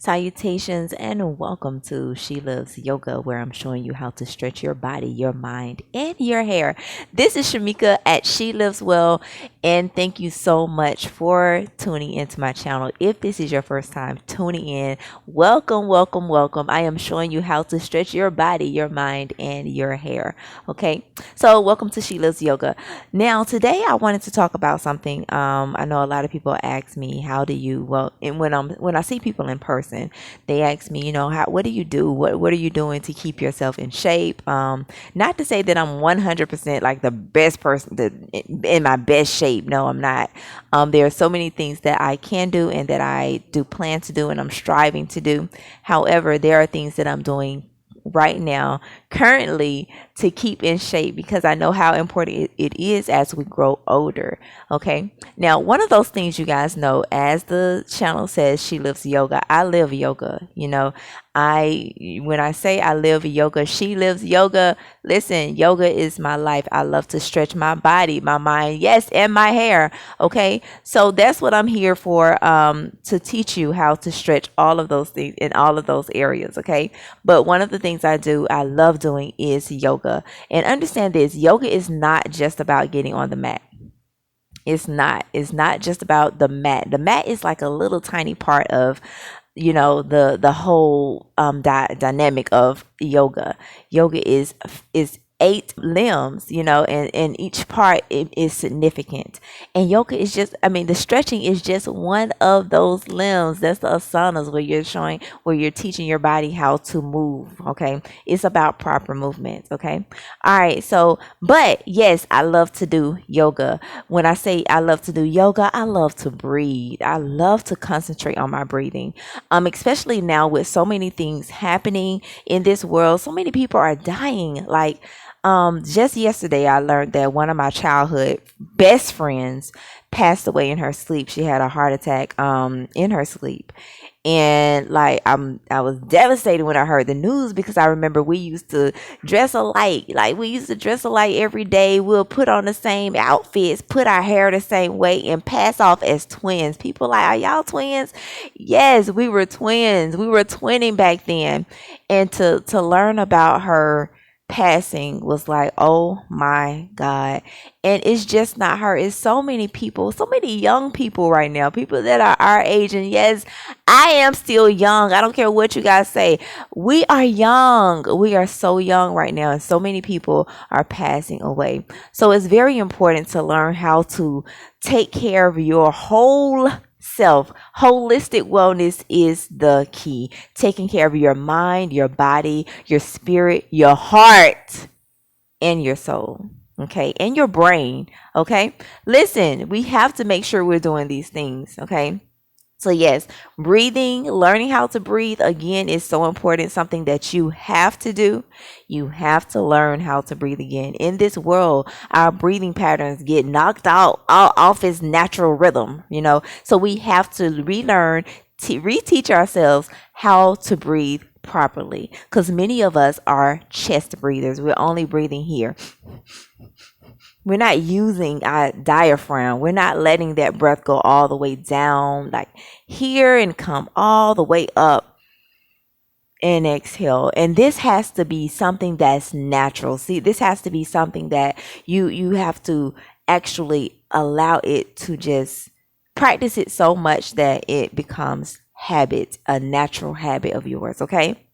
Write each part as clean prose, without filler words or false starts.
Salutations and welcome to She Loves Yoga, where I'm showing you how to stretch your body, your mind, and your hair. This is Shamika at She Lives Well, and thank you so much for tuning into my channel. If this is your first time tuning in, welcome, welcome, welcome. I am showing you how to stretch your body, your mind, and your hair. Okay, so welcome to She Lives Yoga. Now, today I wanted to talk about something. I know a lot of people ask me, how do you, and when I see people in person, they ask me, what do you do? What are you doing to keep yourself in shape? Not to say that I'm 100% like the best person in my best shape. No, I'm not. There are so many things that I can do and that I do plan to do and I'm striving to do. However, there are things that I'm doing right now currently to keep in shape because I know how important it is as we grow older. Okay, now one of those things, you guys know, as the channel says, She Lives Yoga, I live yoga. When I say I live yoga, she lives yoga. Listen, yoga is my life. I love to stretch my body, my mind, yes, and my hair. Okay, so that's what I'm here for, to teach you how to stretch all of those things in all of those areas. Okay, but one of the things I love doing is yoga. And understand this, yoga is not just about getting on the mat. It's not just about the mat. The mat is like a little tiny part of the whole dynamic of yoga. Yoga is 8 limbs, and each part is significant. And yoga is just, the stretching is just one of those limbs. That's the asanas where you're teaching your body how to move. Okay, it's about proper movements. Okay, all right. So, but yes, I love to do yoga. When I say I love to do yoga, I love to breathe. I love to concentrate on my breathing. Especially now with so many things happening in this world, so many people are dying. Like, just yesterday, I learned that one of my childhood best friends passed away in her sleep. She had a heart attack, in her sleep. And like, I was devastated when I heard the news because I remember we used to dress alike. Like, we used to dress alike every day. We'll put on the same outfits, put our hair the same way, and pass off as twins. People like, are y'all twins? Yes, we were twins. We were twinning back then. And to learn about her passing was like, oh my God. And it's just not her. It's so many people, so many young people right now, people that are our age. And yes, I am still young. I don't care what you guys say. We are young. We are so young right now. And so many people are passing away. So it's very important to learn how to take care of your whole self. Holistic wellness is the key. Taking care of your mind, your body, your spirit, your heart, and your soul. Okay, and your brain. Okay, listen, we have to make sure we're doing these things. Okay. So yes, breathing, learning how to breathe again is so important. Something that you have to do. You have to learn how to breathe again. In this world, our breathing patterns get knocked out off its natural rhythm, So we have to relearn, reteach ourselves how to breathe properly. Because many of us are chest breathers. We're only breathing here. We're not using our diaphragm. We're not letting that breath go all the way down, like here, and come all the way up and exhale. And this has to be something that's natural. See, this has to be something that you have to actually allow it to just practice it so much that it becomes habit, a natural habit of yours. Okay.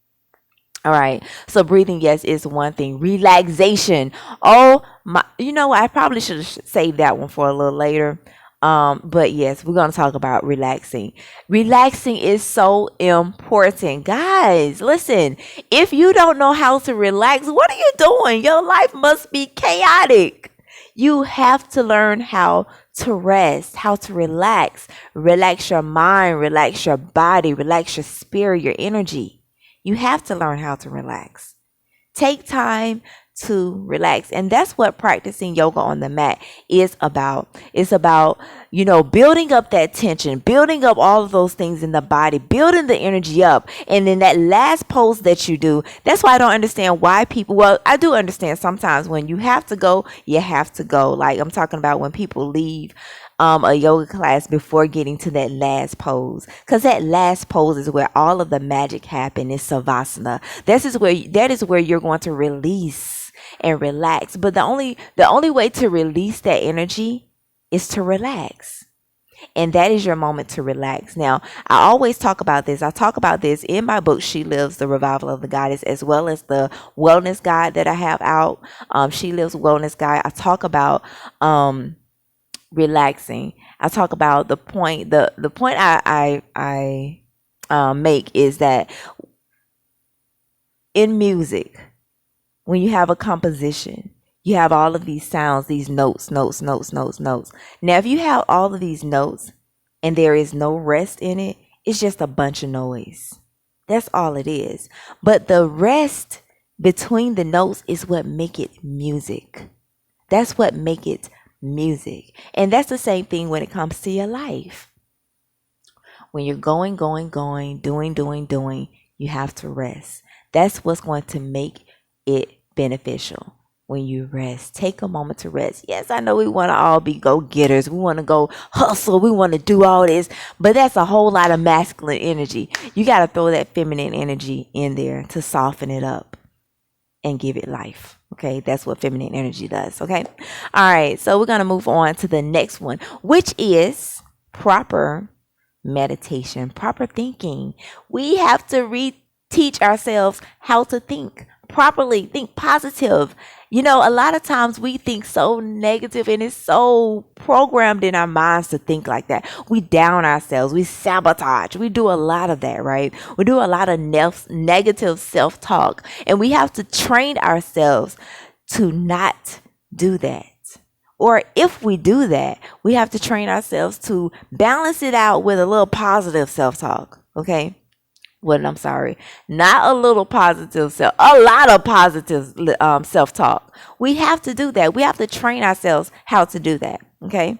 All right. So breathing, yes, is one thing. Relaxation. Oh my, I probably should have saved that one for a little later. But yes, we're going to talk about relaxing. Relaxing is so important. Guys, listen, if you don't know how to relax, what are you doing? Your life must be chaotic. You have to learn how to rest, how to relax. Relax your mind, relax your body, relax your spirit, your energy. You have to learn how to relax. Take time to relax. And that's what practicing yoga on the mat is about. It's about, building up that tension, building up all of those things in the body, building the energy up. And then that last pose that you do, that's why I don't understand why people, well, I do understand sometimes when you have to go, you have to go. Like, I'm talking about when people leave a yoga class before getting to that last pose, because that last pose is where all of the magic happens. It's savasana. That is where you're going to release and relax. But the only way to release that energy is to relax. And that is your moment to relax. Now, I always talk about this. I talk about this in my book, She Lives, The Revival of the Goddess, as well as the wellness guide that I have out. She Lives Wellness Guide. I talk about relaxing. I talk about the point. The point I make is that in music, when you have a composition, you have all of these sounds, these notes, notes, notes, notes, notes. Now, if you have all of these notes and there is no rest in it, it's just a bunch of noise. That's all it is. But the rest between the notes is what make it music. That's what make it music. And that's the same thing when it comes to your life. When you're going, doing, you have to rest. That's what's going to make it beneficial. When you rest, take a moment to rest. Yes, I know we want to all be go-getters. We want to go hustle. We want to do all this, but that's a whole lot of masculine energy. You got to throw that feminine energy in there to soften it up and give it life. Okay, that's what feminine energy does. Okay, all right, so we're going to move on to the next one, which is proper meditation, proper thinking. We have to reteach ourselves how to think properly, think positive. You know, a lot of times we think so negative, and it's so programmed in our minds to think like that. We down ourselves, we sabotage, we do a lot of that, right? We do a lot of negative self-talk, and we have to train ourselves to not do that. Or if we do that, we have to train ourselves to balance it out with a little positive self-talk, okay? Well, I'm sorry, not a little positive a lot of positive self-talk. We have to do that. We have to train ourselves how to do that. Okay.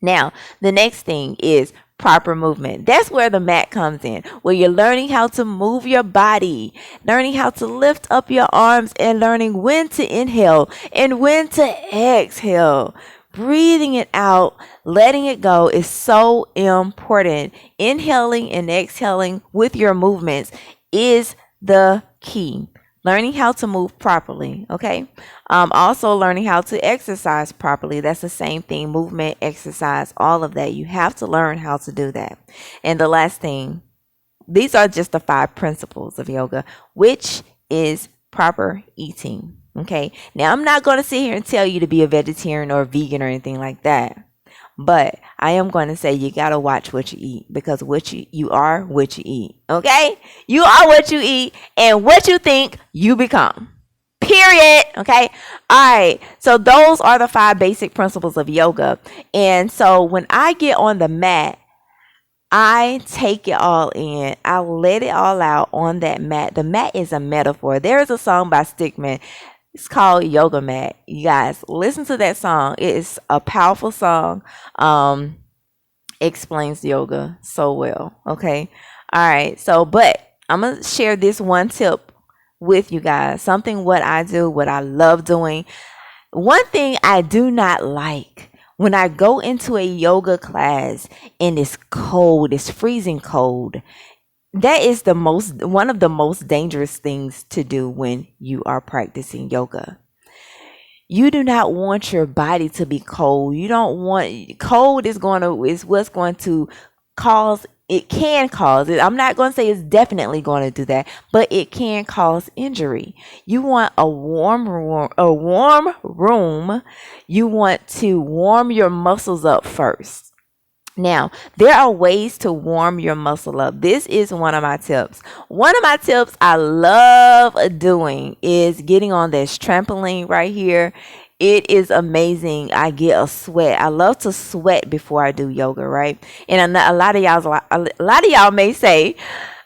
Now, the next thing is proper movement. That's where the mat comes in, where you're learning how to move your body, learning how to lift up your arms, and learning when to inhale and when to exhale. Breathing it out, letting it go is so important. Inhaling and exhaling with your movements is the key. Learning how to move properly, okay? Also learning how to exercise properly. That's the same thing. Movement, exercise, all of that. You have to learn how to do that. And the last thing, these are just the 5 principles of yoga, which is proper eating. Okay, now I'm not going to sit here and tell you to be a vegetarian or a vegan or anything like that, but I am going to say you got to watch what you eat, because what you are what you eat. Okay, you are what you eat, and what you think you become. Period. Okay. All right. So those are the 5 basic principles of yoga. And so when I get on the mat, I take it all in. I let it all out on that mat. The mat is a metaphor. There is a song by Stickman. It's called Yoga Mat. You guys, listen to that song. It is a powerful song. Explains yoga so well. Okay. All right. So, but I'm going to share this one tip with you guys. Something what I do, what I love doing. One thing I do not like when I go into a yoga class and it's cold, it's freezing cold. That is one of the most dangerous things to do when you are practicing yoga. You do not want your body to be cold. You don't want cold is what's going to cause, it can cause it. I'm not going to say it's definitely going to do that, but it can cause injury. You want a warm room. You want to warm your muscles up first. Now, there are ways to warm your muscle up. This is one of my tips. One of my tips I love doing is getting on this trampoline right here. It is amazing. I get a sweat. I love to sweat before I do yoga, right? And a lot of y'all may say,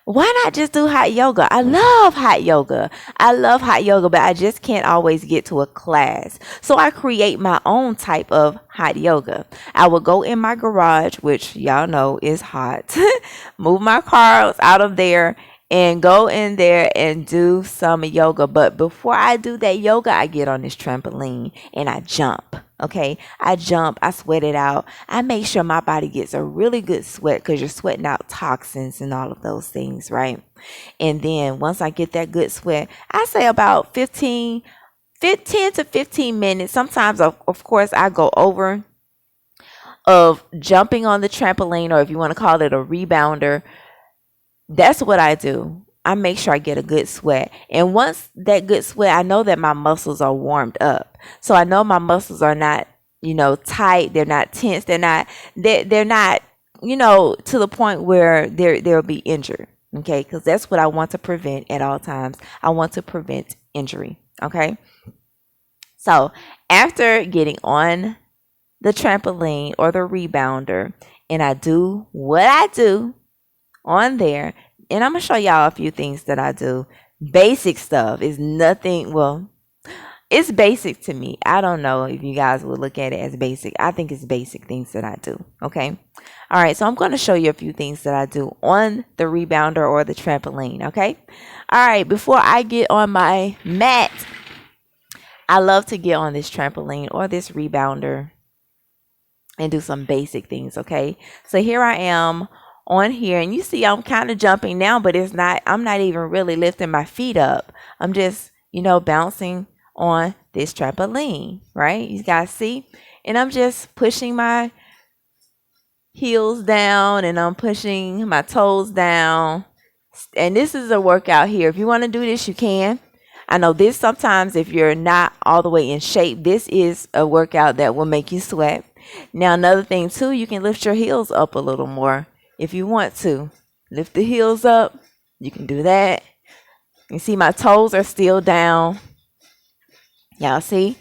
why not just do hot yoga? I love hot yoga. But I just can't always get to a class. So I create my own type of hot yoga. I will go in my garage, which y'all know is hot, move my cars out of there and go in there and do some yoga. But before I do that yoga, I get on this trampoline and I jump. Okay, I jump, I sweat it out. I make sure my body gets a really good sweat because you're sweating out toxins and all of those things, right? And then once I get that good sweat, I say about 15 to 15 minutes. Sometimes, of course, I go over of jumping on the trampoline, or if you want to call it a rebounder. That's what I do. I make sure I get a good sweat. And once that good sweat, I know that my muscles are warmed up. So I know my muscles are not, tight. They're not tense. They're not, to the point where they'll be injured. Okay. Because that's what I want to prevent at all times. I want to prevent injury. Okay. So after getting on the trampoline or the rebounder, and I do what I do on there, and I'm gonna show y'all a few things that I do. Basic stuff is nothing. Well, it's basic to me. I don't know if you guys would look at it as basic. I think it's basic things that I do. Okay. All right. So I'm going to show you a few things that I do on the rebounder or the trampoline. Okay. All right. Before I get on my mat, I love to get on this trampoline or this rebounder and do some basic things. Okay. So here I am on here, and you see I'm kind of jumping now, but I'm not even really lifting my feet up. I'm just, bouncing on this trampoline, right? You guys see? And I'm just pushing my heels down, and I'm pushing my toes down. And this is a workout here. If you want to do this, you can. I know this sometimes, if you're not all the way in shape, this is a workout that will make you sweat. Now, another thing too, you can lift your heels up a little more. If you want to lift the heels up, you can do that. You see my toes are still down. Y'all see?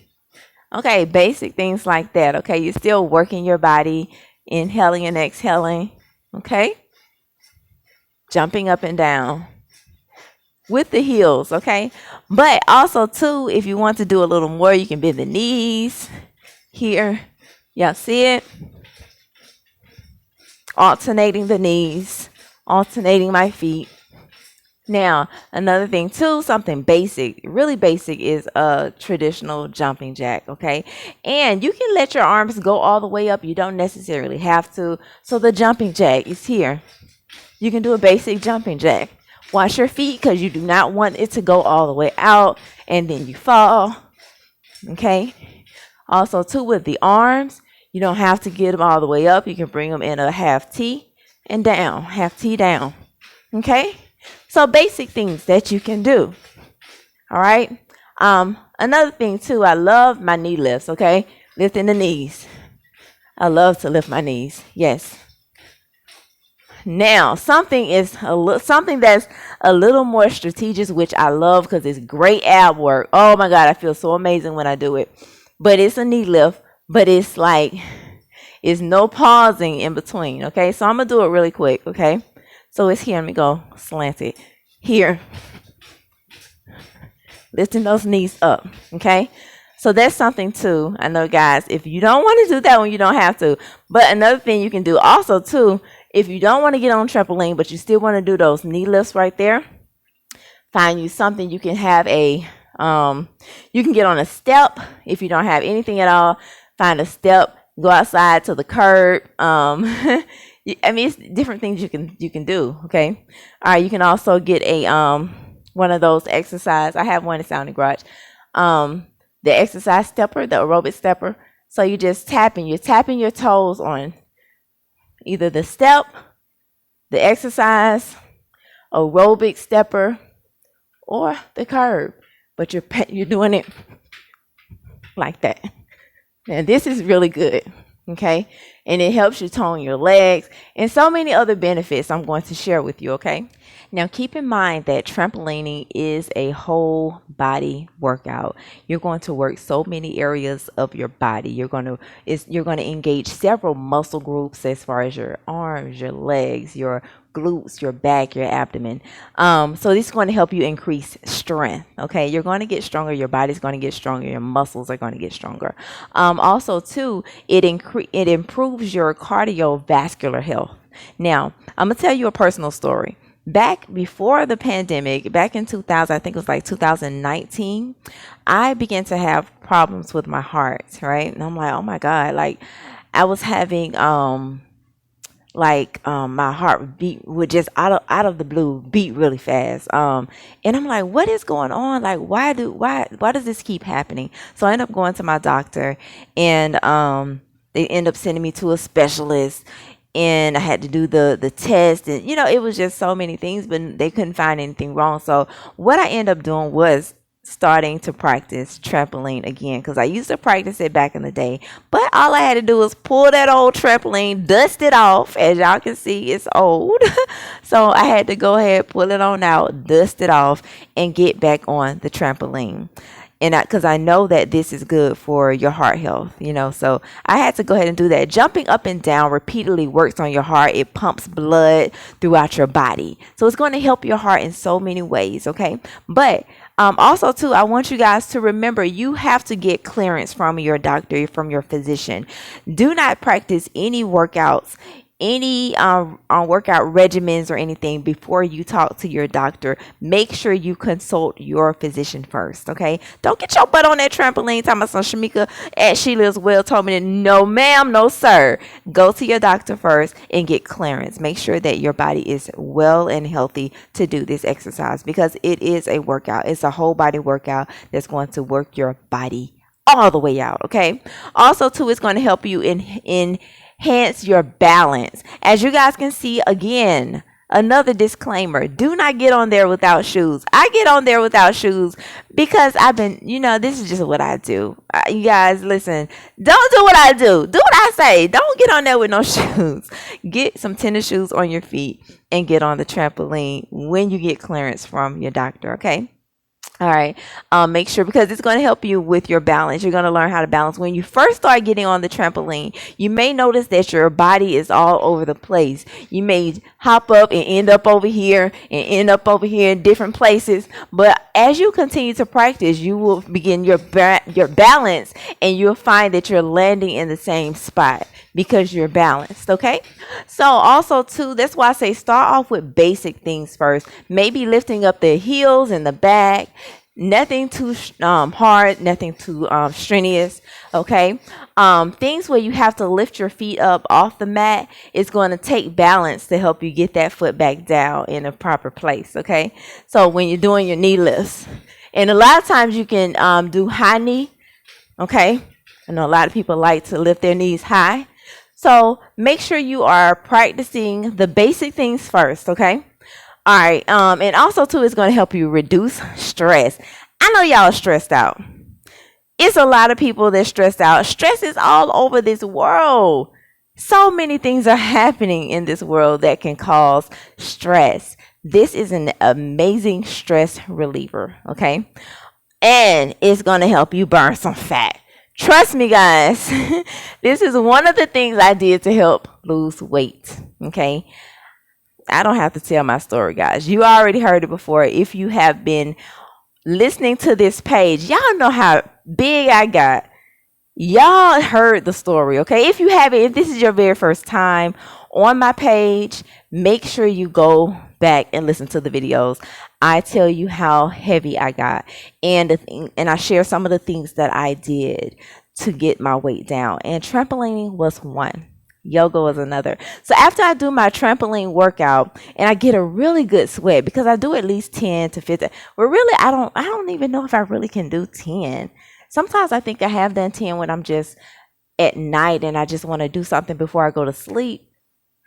Okay, basic things like that. Okay, you're still working your body, inhaling and exhaling. Okay, jumping up and down with the heels. Okay, but also too, if you want to do a little more, you can bend the knees here. Y'all see it? Alternating the knees, alternating my feet. Now, another thing too, something basic, really basic, is a traditional jumping jack. Okay. And you can let your arms go all the way up. You don't necessarily have to. So the jumping jack is here. You can do a basic jumping jack. Watch your feet, because you do not want it to go all the way out and then you fall. Okay. Also too, with the arms, you don't have to get them all the way up. You can bring them in a half T and down, half T down. Okay. So basic things that you can do. All right. Another thing too, I love my knee lifts. Okay. Lifting the knees. I love to lift my knees. Yes. Now, something that's a little more strategic, which I love because it's great ab work. Oh my God, I feel so amazing when I do it. But it's a knee lift, but it's no pausing in between. Okay, so I'm gonna do it really quick. Okay, so it's here. Let me go slant it here, lifting those knees up. Okay, so that's something too. I know, guys, if you don't want to do that one, you don't have to. But another thing you can do also too, if you don't want to get on trampoline, but you still want to do those knee lifts right there, find you something you can have you can get on a step. If you don't have anything at all, find a step, go outside to the curb. I mean, it's different things you can do. Okay. All right. You can also get a one of those exercise. I have one that's out in the garage. The exercise stepper, the aerobic stepper. So you're tapping your toes on either the step, the exercise, aerobic stepper, or the curb. But you're doing it like that. And this is really good. Okay. And it helps you tone your legs and so many other benefits I'm going to share with you. Okay. Now, keep in mind that trampolining is a whole body workout. You're going to work so many areas of your body. You're going to engage several muscle groups as far as your arms, your legs, your glutes, your back, your abdomen. So this is going to help you increase strength. Okay. You're going to get stronger. Your body's going to get stronger. Your muscles are going to get stronger. Also too, it improves your cardiovascular health. Now, I'm going to tell you a personal story. back before the pandemic, back in 2000, I think it was like 2019, I began to have problems with my heart, right? And I'm like, oh my God, like I was having my heart beat would just out of the blue beat really fast, and I'm like, what is going on? Like, why does this keep happening? So I end up going to my doctor, and they end up sending me to a specialist, and I had to do the test, and it was just so many things, but they couldn't find anything wrong. So what I ended up doing was starting to practice trampoline again, because I used to practice it back in the day, but all I had to do was pull that old trampoline, dust it off. As y'all can see, it's old. So I had to go ahead, pull it on out, dust it off, and get back on the trampoline. And because I know that this is good for your heart health, so I had to go ahead and do that. Jumping up and down repeatedly works on your heart. It pumps blood throughout your body, so it's going to help your heart in so many ways. Okay, but also too, I want you guys to remember, you have to get clearance from your doctor, from your physician. Do not practice any workouts, any workout regimens or anything before you talk to your doctor. Make sure you consult your physician first, okay? Don't get your butt on that trampoline talking about some Shamika at She Lives Well told me that. No ma'am, no sir. Go to your doctor first and get clearance. Make sure that your body is well and healthy to do this exercise, because it is a workout. It's a whole body workout that's going to work your body all the way out, okay? Also too, it's going to help you enhance your balance. As you guys can see, again, another disclaimer: do not get on there without shoes. I get on there without shoes because I've been, this is just what I do. You guys, listen, don't do what I do. Do what I say. Don't get on there with no shoes. Get some tennis shoes on your feet and get on the trampoline when you get clearance from your doctor, okay? All right. Make sure, because it's going to help you with your balance. You're going to learn how to balance. When you first start getting on the trampoline, you may notice that your body is all over the place. You may hop up and end up over here and end up over here in different places. But as you continue to practice, you will begin your balance, and you'll find that you're landing in the same spot because you're balanced. Okay. So also too, that's why I say start off with basic things first. Maybe lifting up the heels and the back. Nothing too hard, nothing too strenuous. Okay. Things where you have to lift your feet up off the mat is going to take balance to help you get that foot back down in a proper place. Okay. So when you're doing your knee lifts, and a lot of times you can do high knee. Okay. I know a lot of people like to lift their knees high. So make sure you are practicing the basic things first, okay? All right. And also too, it's going to help you reduce stress. I know y'all are stressed out. It's a lot of people that's stressed out. Stress is all over this world. So many things are happening in this world that can cause stress. This is an amazing stress reliever, okay? And it's going to help you burn some fat. Trust me, guys. This is one of the things I did to help lose weight. Okay. I don't have to tell my story, guys. You already heard it before. If you have been listening to this page, y'all know how big I got. Y'all heard the story. Okay. If you haven't, if this is your very first time on my page, make sure you go back and listen to the videos. I tell you how heavy I got, and I share some of the things that I did to get my weight down. And trampolining was one. Yoga was another. So after I do my trampoline workout and I get a really good sweat, because I do at least 10 to 15. Well, really, I don't even know if I really can do 10. Sometimes I think I have done 10 when I'm just at night and I just want to do something before I go to sleep.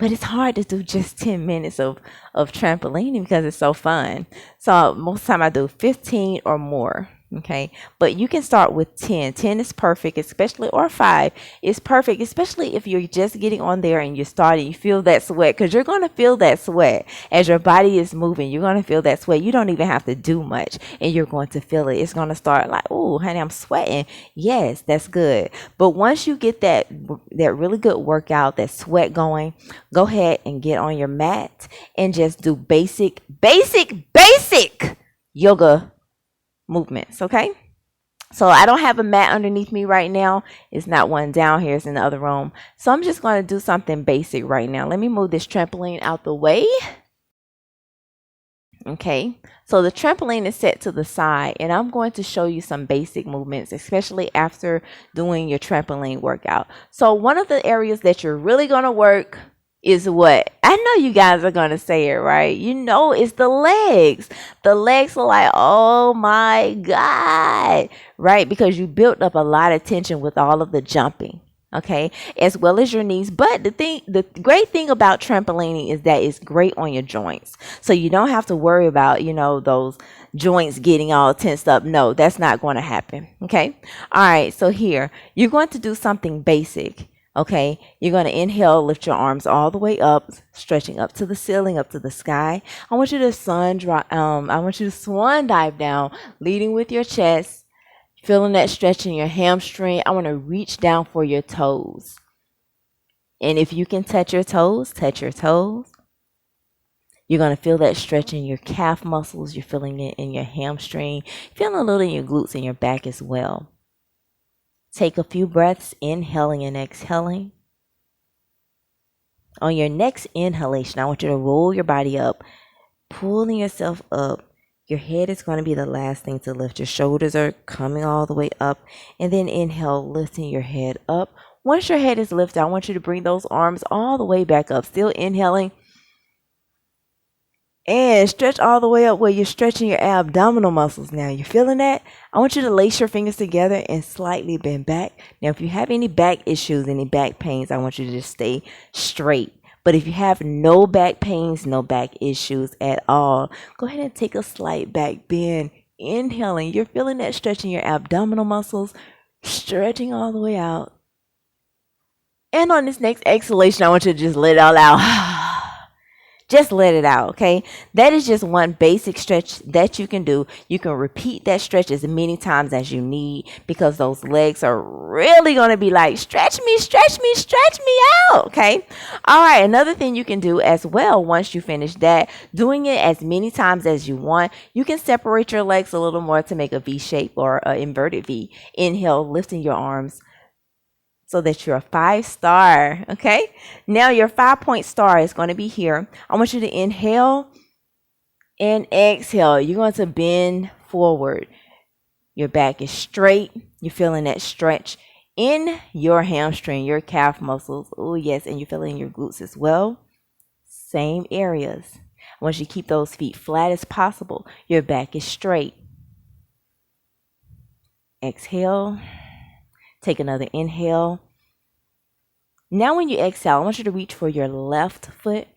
But it's hard to do just 10 minutes of trampolining because it's so fun. So most of the time I do 15 or more. Okay. But you can start with 10. 10 is perfect, especially, or 5 is perfect, especially if you're just getting on there and you're starting. You feel that sweat, because you're going to feel that sweat as your body is moving. You're going to feel that sweat. You don't even have to do much and you're going to feel it. It's going to start like, oh, honey, I'm sweating. Yes, that's good. But once you get that really good workout, that sweat going, go ahead and get on your mat and just do basic yoga movements. Okay. So I don't have a mat underneath me right now. It's not one down here. It's in the other room. So I'm just going to do something basic right now. Let me move this trampoline out the way. Okay, so the trampoline is set to the side, and I'm going to show you some basic movements, especially after doing your trampoline workout. So one of the areas that you're really going to work is what? I know you guys are going to say it, right? You know, it's the legs. The legs are like, oh my God, right? Because you built up a lot of tension with all of the jumping. Okay, as well as your knees. But the great thing about trampolining is that it's great on your joints. So you don't have to worry about, those joints getting all tensed up. No, that's not going to happen. Okay. All right. So here, you're going to do something basic. Okay. You're going to inhale, lift your arms all the way up, stretching up to the ceiling, up to the sky. I want you to swan dive down, leading with your chest. Feeling that stretch in your hamstring. I want to reach down for your toes. And if you can touch your toes, touch your toes. You're going to feel that stretch in your calf muscles. You're feeling it in your hamstring. Feeling a little in your glutes and your back as well. Take a few breaths, inhaling and exhaling. On your next inhalation, I want you to roll your body up, pulling yourself up. Your head is going to be the last thing to lift. Your shoulders are coming all the way up. And then inhale, lifting your head up. Once your head is lifted, I want you to bring those arms all the way back up. Still inhaling. And stretch all the way up where you're stretching your abdominal muscles now. You feeling that? I want you to lace your fingers together and slightly bend back. Now, if you have any back issues, any back pains, I want you to just stay straight. But if you have no back pains, no back issues at all, go ahead and take a slight back bend. Inhaling, you're feeling that stretch in your abdominal muscles, stretching all the way out. And on this next exhalation, I want you to just let it all out. Just let it out, okay? That is just one basic stretch that you can do. You can repeat that stretch as many times as you need because those legs are really going to be like, stretch me, stretch me, stretch me out, okay? All right, another thing you can do as well once you finish that, doing it as many times as you want, you can separate your legs a little more to make a V shape or an inverted V. Inhale, lifting your arms so that you're a 5-star, okay? Now your 5-point star is going to be here. I want you to inhale and exhale. You're going to bend forward. Your back is straight. You're feeling that stretch in your hamstring, your calf muscles. Oh, yes, and you're feeling your glutes as well. Same areas. I want you to keep those feet flat as possible. Your back is straight. Exhale. Take another inhale. Now when you exhale, I want you to reach for your left foot.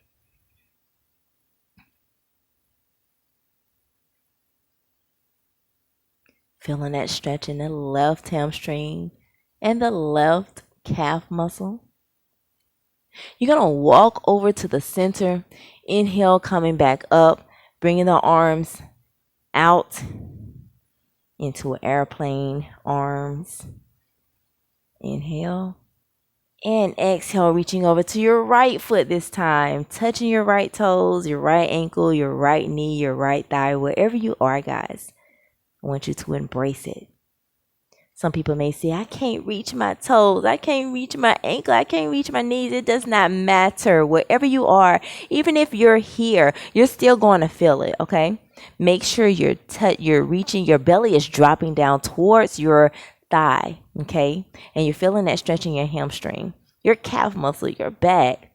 Feeling that stretch in the left hamstring and the left calf muscle. You're going to walk over to the center. Inhale, coming back up, bringing the arms out into an airplane, arms. Inhale and exhale, reaching over to your right foot this time, touching your right toes, your right ankle, your right knee, your right thigh, wherever you are, guys. I want you to embrace it. Some people may say, I can't reach my toes, I can't reach my ankle, I can't reach my knees. It does not matter. Wherever you are, even if you're here, you're still going to feel it, okay? Make sure you're reaching, your belly is dropping down towards your thigh, okay? And you're feeling that stretching your hamstring, your calf muscle, your back.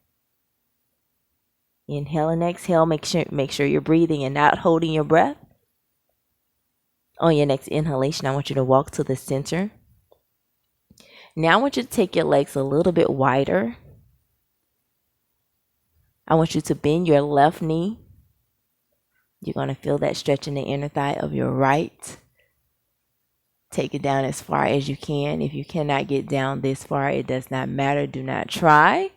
Inhale and exhale. Make sure you're breathing and not holding your breath. On your next inhalation, I want you to walk to the center. Now I want you to take your legs a little bit wider. I want you to bend your left knee. You're going to feel that stretch in the inner thigh of your right. Take it down as far as you can. If you cannot get down this far, it does not matter. Do not try.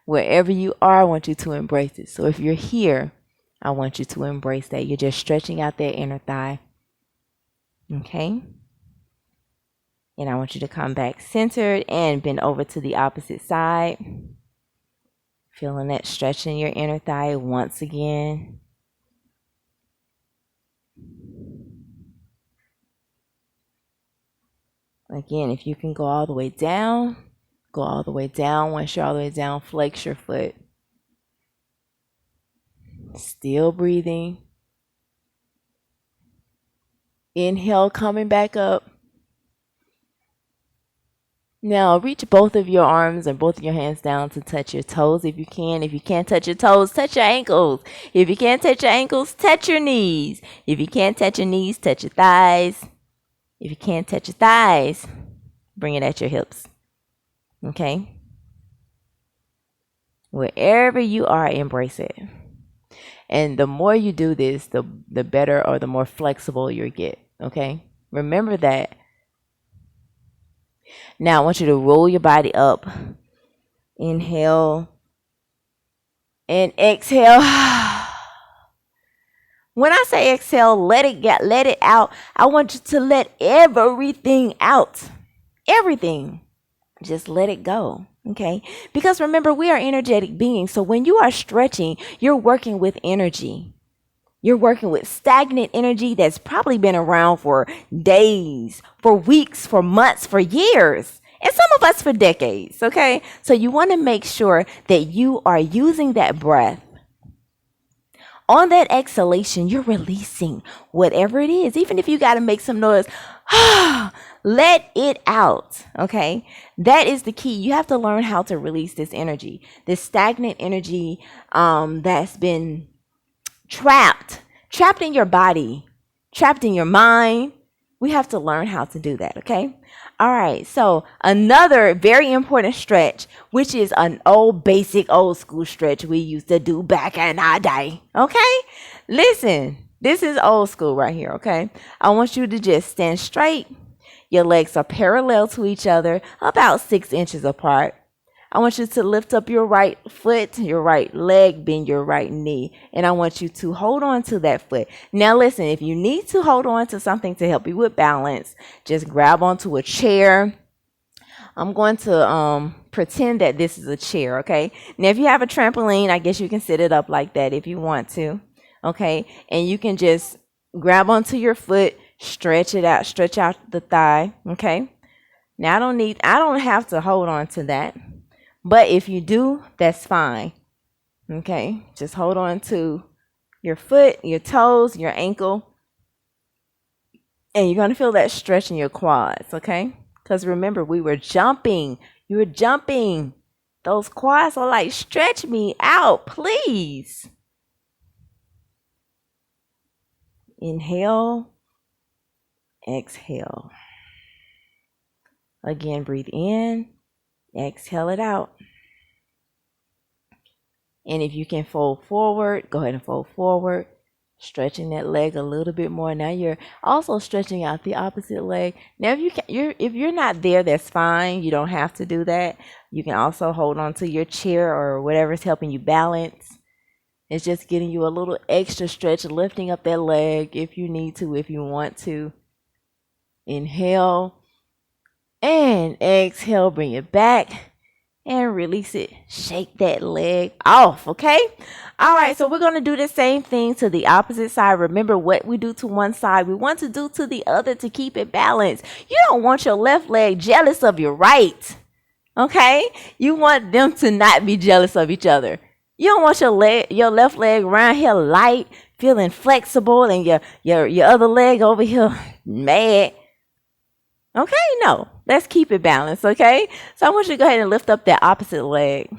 Wherever you are, I want you to embrace it. So if you're here, I want you to embrace that. You're just stretching out that inner thigh. Okay? And I want you to come back centered and bend over to the opposite side. Feeling that stretch in your inner thigh once again. Again, if you can go all the way down, go all the way down. Once you're all the way down, flex your foot. Still breathing. Inhale, coming back up. Now reach both of your arms and both of your hands down to touch your toes if you can. If you can't touch your toes, touch your ankles. If you can't touch your ankles, touch your knees. If you can't touch your knees, touch your thighs. If you can't touch your thighs, bring it at your hips. Okay? Wherever you are, embrace it. And the more you do this, the better or the more flexible you'll get. Okay? Remember that. Now I want you to roll your body up. Inhale and exhale. When I say exhale, let it out. I want you to let everything out. Everything. Just let it go. Okay? Because remember, we are energetic beings. So when you are stretching, you're working with energy. You're working with stagnant energy that's probably been around for days, for weeks, for months, for years, and some of us for decades. Okay? So you want to make sure that you are using that breath. On that exhalation, you're releasing whatever it is. Even if you got to make some noise, let it out. Okay? That is the key. You have to learn how to release this energy, this stagnant energy that's been trapped in your body, trapped in your mind. We have to learn how to do that. Okay? All right, so another very important stretch, which is an basic old school stretch we used to do back in our day, okay? Listen, this is old school right here, okay? I want you to just stand straight. Your legs are parallel to each other, about 6 inches apart. I want you to lift up your right foot, your right leg, bend your right knee, and I want you to hold on to that foot. Now listen, if you need to hold on to something to help you with balance, just grab onto a chair. I'm going to pretend that this is a chair, okay? Now if you have a trampoline, I guess you can sit it up like that if you want to, okay? And you can just grab onto your foot, stretch it out, stretch out the thigh, okay? Now I don't have to hold on to that. But if you do, that's fine. Okay, just hold on to your foot, your toes, your ankle, and you're going to feel that stretch in your quads, okay? Because remember, we were jumping. You were jumping. Those quads are like, stretch me out, please. Inhale, exhale. Again, breathe in. Exhale it out. And if you can fold forward, go ahead and fold forward, stretching that leg a little bit more. Now you're also stretching out the opposite leg. Now if you're not there, that's fine. You don't have to do that. You can also hold on to your chair or whatever's helping you balance. It's just getting you a little extra stretch, lifting up that leg if you need to, if you want to. Inhale. And exhale, bring it back and release it. Shake that leg off, okay? All right, so we're going to do the same thing to the opposite side. Remember, what we do to one side, we want to do to the other to keep it balanced. You don't want your left leg jealous of your right, okay? You want them to not be jealous of each other. You don't want your left leg around here light, feeling flexible, and your other leg over here mad. Okay, no, let's keep it balanced, okay? So I want you to go ahead and lift up that opposite leg.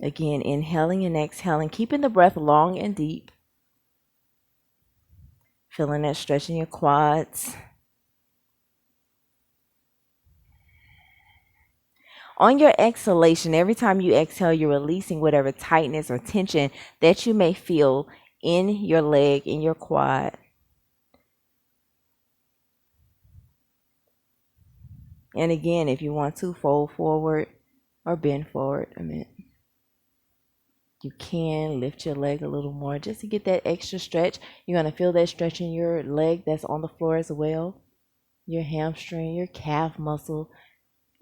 Again, inhaling and exhaling, keeping the breath long and deep. Feeling that stretch in your quads. On your exhalation, every time you exhale, you're releasing whatever tightness or tension that you may feel in your leg, in your quad. And again, if you want to, fold forward or bend forward a minute. You can lift your leg a little more just to get that extra stretch. You're going to feel that stretch in your leg that's on the floor as well. Your hamstring, your calf muscle.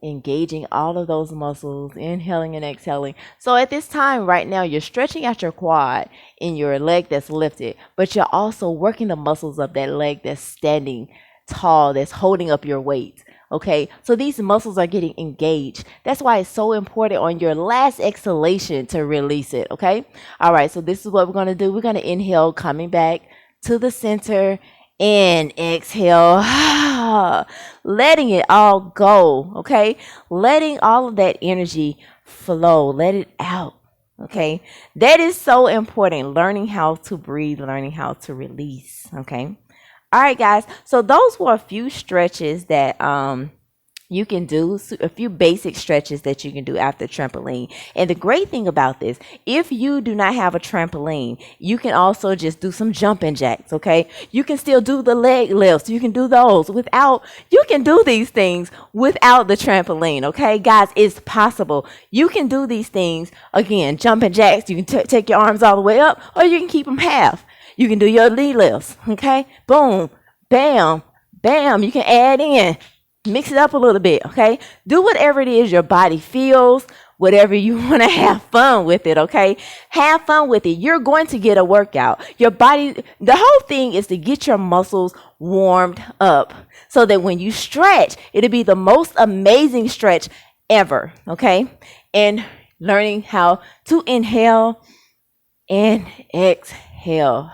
Engaging all of those muscles, inhaling and exhaling. So at this time right now, you're stretching out your quad in your leg that's lifted, but you're also working the muscles of that leg that's standing tall, that's holding up your weight. Okay, so these muscles are getting engaged. That's why it's so important on your last exhalation to release it. Okay, all right, so this is what we're going to do. We're going to inhale, coming back to the center, and exhale, letting it all go. Okay, letting all of that energy flow, let it out. Okay, that is so important. Learning how to breathe, learning how to release. Okay. All right, guys. So those were a few stretches that you can do, a few basic stretches that you can do after trampoline. And the great thing about this, if you do not have a trampoline, you can also just do some jumping jacks. Okay, you can still do the leg lifts. You can do those without. You can do these things without the trampoline. Okay, guys, it's possible. You can do these things again. Jumping jacks. You can take your arms all the way up, or you can keep them half. You can do your leg lifts, okay? Boom, bam, bam. You can add in, mix it up a little bit, okay? Do whatever it is your body feels, whatever you want to have fun with it, okay? Have fun with it. You're going to get a workout. Your body, the whole thing is to get your muscles warmed up so that when you stretch, it'll be the most amazing stretch ever, okay? And learning how to inhale and exhale.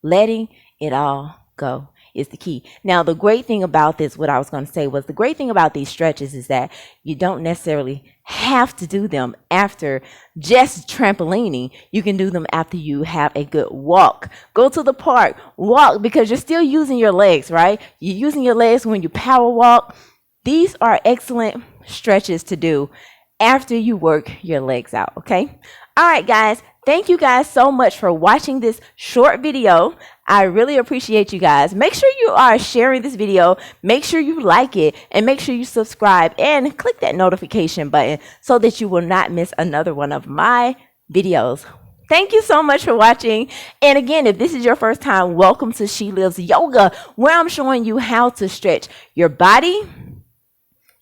Letting it all go is the key. Now, the great thing about this, what I was going to say was the great thing about these stretches is that you don't necessarily have to do them after just trampolining. You can do them after you have a good walk. Go to the park, walk, because you're still using your legs, right? You're using your legs when you power walk. These are excellent stretches to do after you work your legs out, okay? All right, guys. Thank you guys so much for watching this short video. I really appreciate you guys. Make sure you are sharing this video. Make sure you like it and make sure you subscribe and click that notification button so that you will not miss another one of my videos. Thank you so much for watching. And again, if this is your first time, welcome to She Lives Yoga, where I'm showing you how to stretch your body,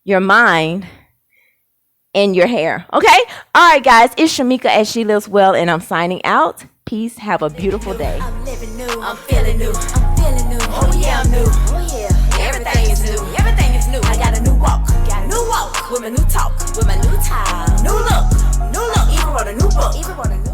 your mind, and your hair. Okay? All right, guys. It's Shamika at She Lives Well, and I'm signing out. Peace. Have a beautiful day. I'm living new. I'm feeling new. I'm feeling new. Oh yeah, I'm new. Oh yeah. Everything is new. Everything is new. I got a new walk. Got a new walk. With my new talk. With my new time. New look. New look. Even wrote a new book. Even wrote a new